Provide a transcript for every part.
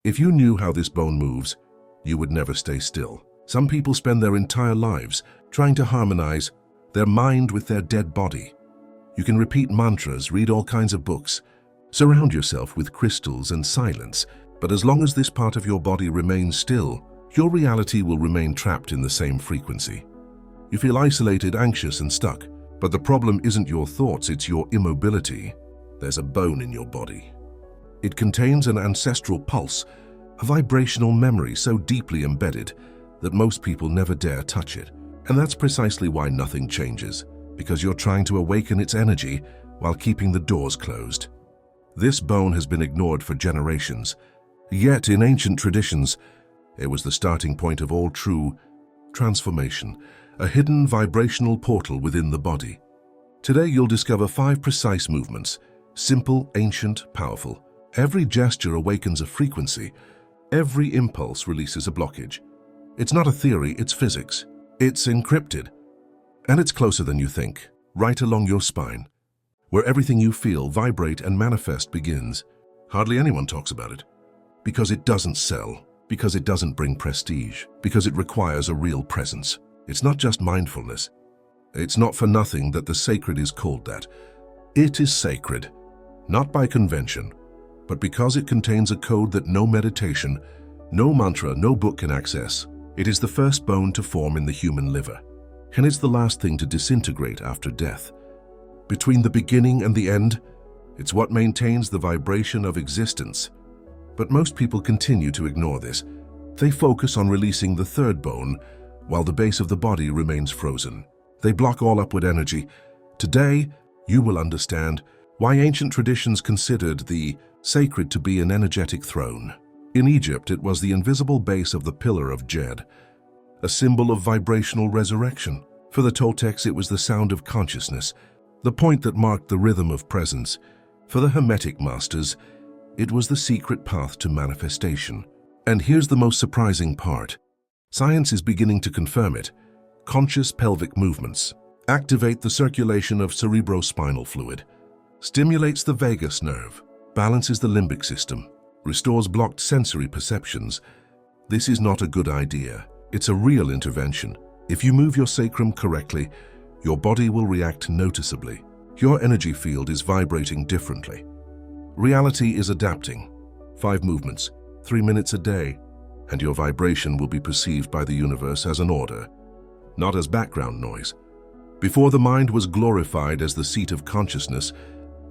If you knew how this bone moves, you would never stay still. Some people spend their entire lives trying to harmonize their mind with their dead body. You can repeat mantras, read all kinds of books, surround yourself with crystals and silence, but as long as this part of your body remains still, your reality will remain trapped in the same frequency. You feel isolated, anxious, and stuck. But the problem isn't your thoughts, it's your immobility. There's a bone in your body. It contains an ancestral pulse, a vibrational memory so deeply embedded that most people never dare touch it. And that's precisely why nothing changes, because you're trying to awaken its energy while keeping the doors closed. This bone has been ignored for generations, yet in ancient traditions, it was the starting point of all true transformation, a hidden vibrational portal within the body. Today you'll discover 5 precise movements, simple, ancient, powerful. Every gesture awakens a frequency. Every impulse releases a blockage. It's not a theory, it's physics. It's encrypted. And it's closer than you think, right along your spine, where everything you feel, vibrate, and manifest begins. Hardly anyone talks about it, because it doesn't sell, because it doesn't bring prestige, because it requires a real presence. It's not just mindfulness. It's not for nothing that the sacred is called that. It is sacred, not by convention, but because it contains a code that no meditation, no mantra, no book can access. It is the first bone to form in the human liver, and it's the last thing to disintegrate after death. Between the beginning and the end, it's what maintains the vibration of existence. But most people continue to ignore this. They focus on releasing the third bone, while the base of the body remains frozen. They block all upward energy. Today, you will understand why ancient traditions considered the sacred to be an energetic throne. In Egypt, it was the invisible base of the pillar of Djed, a symbol of vibrational resurrection. For the Toltecs, it was the sound of consciousness, the point that marked the rhythm of presence. For the Hermetic masters, it was the secret path to manifestation. And here's the most surprising part. Science is beginning to confirm it. Conscious pelvic movements activate the circulation of cerebrospinal fluid, stimulates the vagus nerve, balances the limbic system, restores blocked sensory perceptions. This is not a good idea. It's a real intervention. If you move your sacrum correctly, your body will react noticeably. Your energy field is vibrating differently. Reality is adapting. 5 movements, 3 minutes a day, and your vibration will be perceived by the universe as an order, not as background noise. Before the mind was glorified as the seat of consciousness,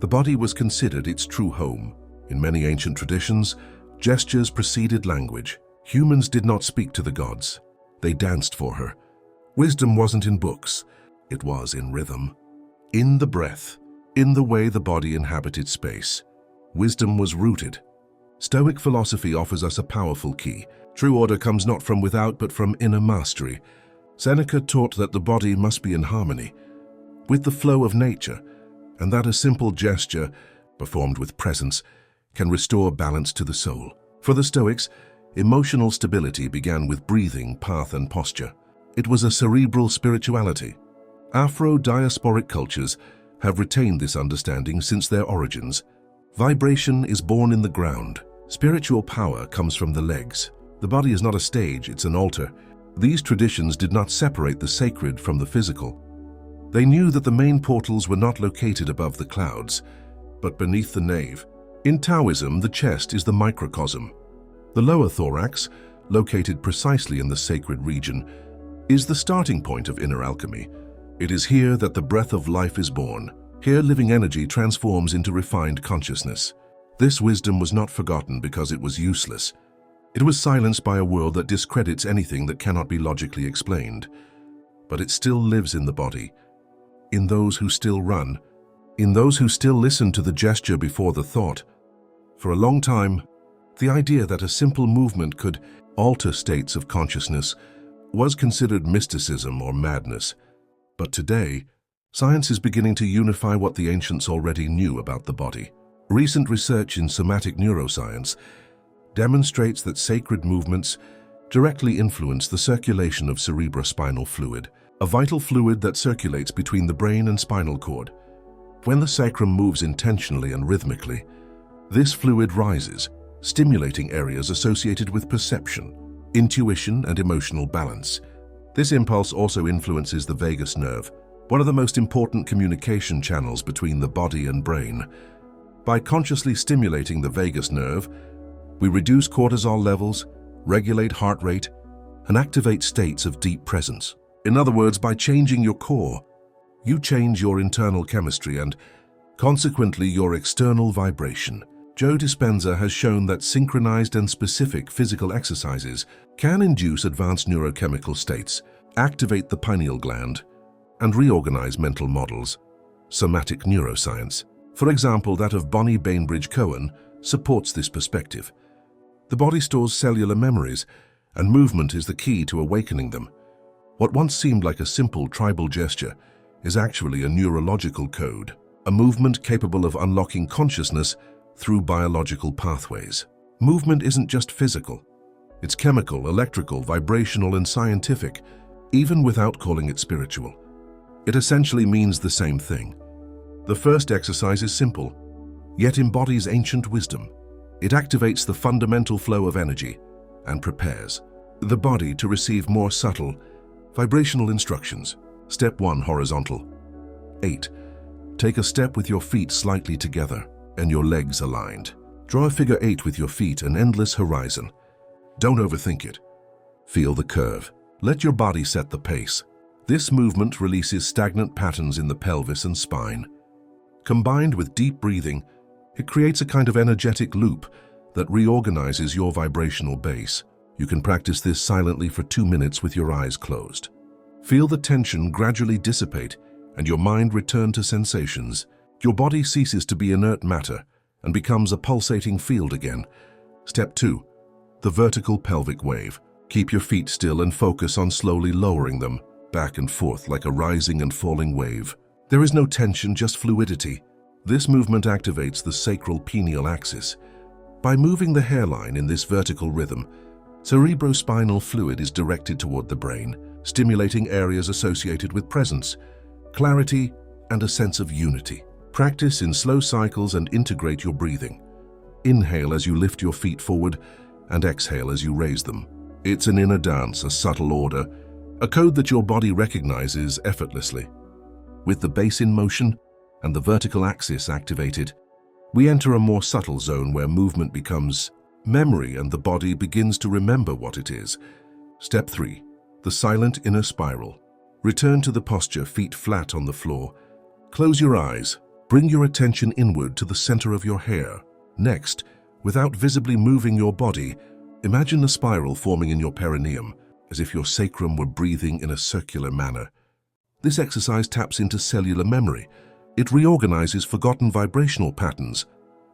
the body was considered its true home. In many ancient traditions, gestures preceded language. Humans did not speak to the gods. They danced for her. Wisdom wasn't in books. It was in rhythm, in the breath, in the way the body inhabited space. Wisdom was rooted. Stoic philosophy offers us a powerful key. True order comes not from without, but from inner mastery. Seneca taught that the body must be in harmony with the flow of nature, and that a simple gesture, performed with presence, can restore balance to the soul. For the Stoics, emotional stability began with breathing, path, and posture. It was a cerebral spirituality. Afro-diasporic cultures have retained this understanding since their origins. Vibration is born in the ground. Spiritual power comes from the legs. The body is not a stage, it's an altar. These traditions did not separate the sacred from the physical. They knew that the main portals were not located above the clouds, but beneath the nave. In Taoism, the chest is the microcosm. The lower thorax, located precisely in the sacred region, is the starting point of inner alchemy. It is here that the breath of life is born. Here living energy transforms into refined consciousness. This wisdom was not forgotten because it was useless. It was silenced by a world that discredits anything that cannot be logically explained. But it still lives in the body, in those who still run, in those who still listen to the gesture before the thought. For a long time, the idea that a simple movement could alter states of consciousness was considered mysticism or madness. But today, science is beginning to unify what the ancients already knew about the body. Recent research in somatic neuroscience demonstrates that sacred movements directly influence the circulation of cerebrospinal fluid, a vital fluid that circulates between the brain and spinal cord. When the sacrum moves intentionally and rhythmically, this fluid rises, stimulating areas associated with perception, intuition, and emotional balance. This impulse also influences the vagus nerve, one of the most important communication channels between the body and brain. By consciously stimulating the vagus nerve, we reduce cortisol levels, regulate heart rate, and activate states of deep presence. In other words, by changing your core, you change your internal chemistry and, consequently, your external vibration. Joe Dispenza has shown that synchronized and specific physical exercises can induce advanced neurochemical states, activate the pineal gland, and reorganize mental models. Somatic neuroscience, for example that of Bonnie Bainbridge-Cohen, supports this perspective. The body stores cellular memories, and movement is the key to awakening them. What once seemed like a simple tribal gesture is actually a neurological code, a movement capable of unlocking consciousness through biological pathways. Movement isn't just physical. It's chemical, electrical, vibrational, and scientific, even without calling it spiritual. It essentially means the same thing. The first exercise is simple, yet embodies ancient wisdom. It activates the fundamental flow of energy and prepares the body to receive more subtle, vibrational instructions. Step 1, horizontal. 8. Take a step with your feet slightly together and your legs aligned. Draw a figure 8 with your feet, an endless horizon. Don't overthink it. Feel the curve. Let your body set the pace. This movement releases stagnant patterns in the pelvis and spine. Combined with deep breathing, it creates a kind of energetic loop that reorganizes your vibrational base. You can practice this silently for 2 minutes with your eyes closed. Feel the tension gradually dissipate and your mind return to sensations. Your body ceases to be inert matter and becomes a pulsating field again. Step 2. The vertical pelvic wave. Keep your feet still and focus on slowly lowering them, back and forth like a rising and falling wave. There is no tension, just fluidity. This movement activates the sacral pineal axis. By moving the hairline in this vertical rhythm, cerebrospinal fluid is directed toward the brain, stimulating areas associated with presence, clarity, and a sense of unity. Practice in slow cycles and integrate your breathing. Inhale as you lift your feet forward and exhale as you raise them. It's an inner dance, a subtle order, a code that your body recognizes effortlessly. With the base in motion and the vertical axis activated, we enter a more subtle zone where movement becomes memory and the body begins to remember what it is. Step 3. The silent inner spiral. Return to the posture, feet flat on the floor. Close your eyes. Bring your attention inward to the center of your hair. Next, without visibly moving your body, imagine the spiral forming in your perineum, as if your sacrum were breathing in a circular manner. This exercise taps into cellular memory. It reorganizes forgotten vibrational patterns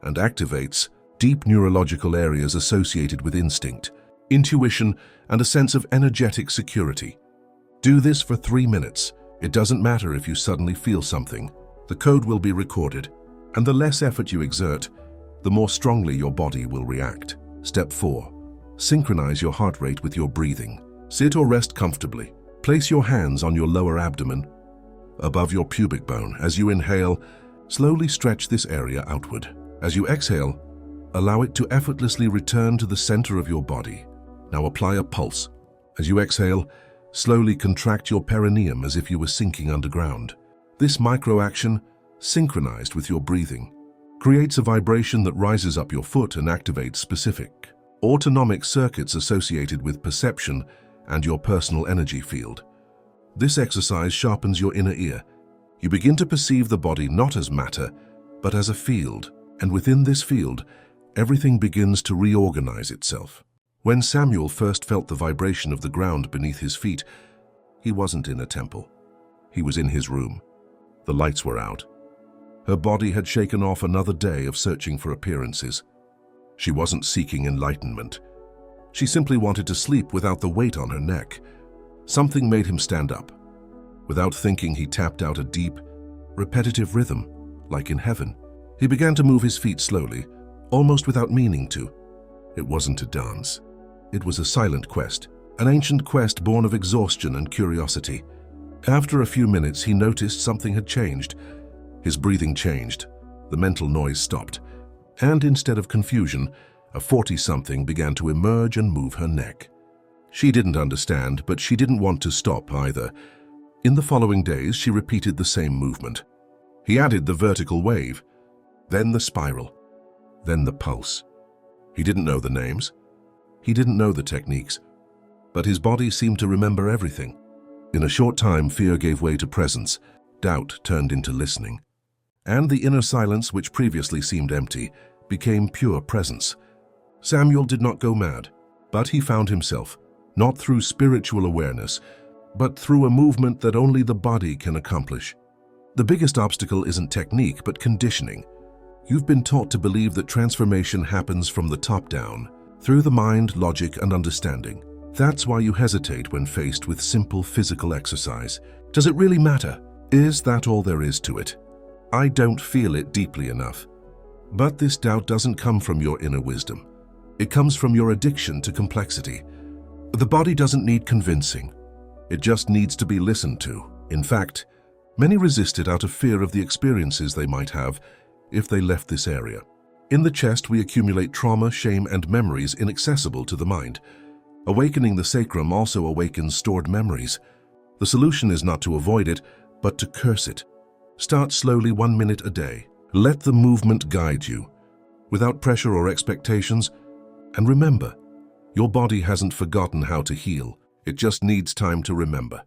and activates deep neurological areas associated with instinct, intuition, and a sense of energetic security. Do this for 3 minutes. It doesn't matter if you suddenly feel something. The code will be recorded, and the less effort you exert, the more strongly your body will react. Step 4. Synchronize your heart rate with your breathing. Sit or rest comfortably. Place your hands on your lower abdomen, above your pubic bone. As you inhale, slowly stretch this area outward. As you exhale, allow it to effortlessly return to the center of your body. Now apply a pulse. As you exhale, slowly contract your perineum as if you were sinking underground. This micro-action, synchronized with your breathing, creates a vibration that rises up your foot and activates specific autonomic circuits associated with perception and your personal energy field. This exercise sharpens your inner ear. You begin to perceive the body not as matter, but as a field, and within this field, everything begins to reorganize itself. When Samuel first felt the vibration of the ground beneath his feet, he wasn't in a temple. He was in his room. The lights were out. Her body had shaken off another day of searching for appearances. She wasn't seeking enlightenment. She simply wanted to sleep without the weight on her neck. Something made him stand up. Without thinking, he tapped out a deep, repetitive rhythm, like in heaven. He began to move his feet slowly, almost without meaning to. It wasn't a dance. It was a silent quest, an ancient quest born of exhaustion and curiosity. After a few minutes, he noticed something had changed. His breathing changed, the mental noise stopped, and instead of confusion, A 40-something began to emerge and move her neck. She didn't understand, but she didn't want to stop either. In the following days, she repeated the same movement. He added the vertical wave, then the spiral, then the pulse. He didn't know the names. He didn't know the techniques, but his body seemed to remember everything. In a short time, fear gave way to presence, doubt turned into listening, and the inner silence, which previously seemed empty, became pure presence. Samuel did not go mad, but he found himself, not through spiritual awareness, but through a movement that only the body can accomplish. The biggest obstacle isn't technique, but conditioning. You've been taught to believe that transformation happens from the top down, through the mind, logic, and understanding. That's why you hesitate when faced with simple physical exercise. Does it really matter? Is that all there is to it? I don't feel it deeply enough. But this doubt doesn't come from your inner wisdom. It comes from your addiction to complexity. The body doesn't need convincing. It just needs to be listened to. In fact, many resist it out of fear of the experiences they might have if they left this area. In the chest, we accumulate trauma, shame, and memories inaccessible to the mind. Awakening the sacrum also awakens stored memories. The solution is not to avoid it, but to curse it. Start slowly, 1 minute a day. Let the movement guide you, without pressure or expectations. And remember, your body hasn't forgotten how to heal. It just needs time to remember.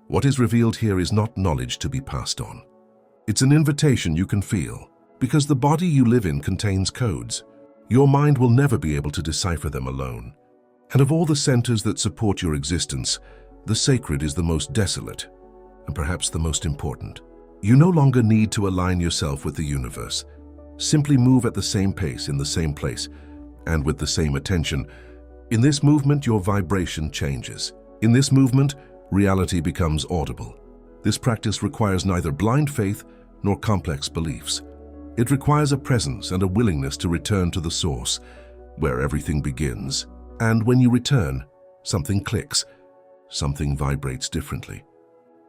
What is revealed here is not knowledge to be passed on. It's an invitation you can feel, because the body you live in contains codes. Your mind will never be able to decipher them alone. And of all the centers that support your existence, the sacred is the most desolate, and perhaps the most important. You no longer need to align yourself with the universe. Simply move at the same pace, in the same place, and with the same attention. In this movement, your vibration changes. In this movement, reality becomes audible. This practice requires neither blind faith nor complex beliefs. It requires a presence and a willingness to return to the source, where everything begins. And when you return, something clicks, something vibrates differently.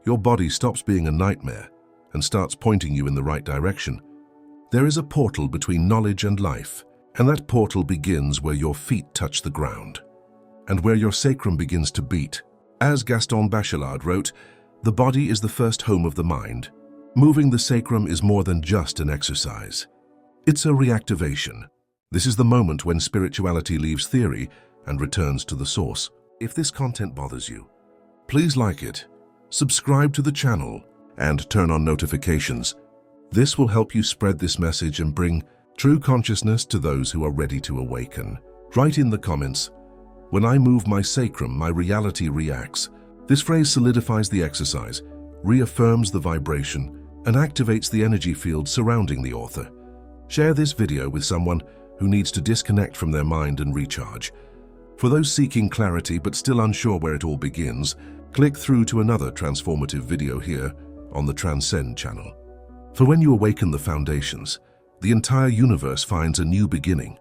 Your body stops being a nightmare and starts pointing you in the right direction. There is a portal between knowledge and life, and that portal begins where your feet touch the ground, and where your sacrum begins to beat. As Gaston Bachelard wrote, the body is the first home of the mind. Moving the sacrum is more than just an exercise. It's a reactivation. This is the moment when spirituality leaves theory and returns to the source. If this content bothers you, please like it, subscribe to the channel, and turn on notifications. This will help you spread this message and bring true consciousness to those who are ready to awaken. Write in the comments, "When I move my sacrum, my reality reacts." This phrase solidifies the exercise, reaffirms the vibration, and activates the energy field surrounding the author. Share this video with someone who needs to disconnect from their mind and recharge. For those seeking clarity but still unsure where it all begins, click through to another transformative video here on the Transcend channel. For when you awaken the foundations, the entire universe finds a new beginning.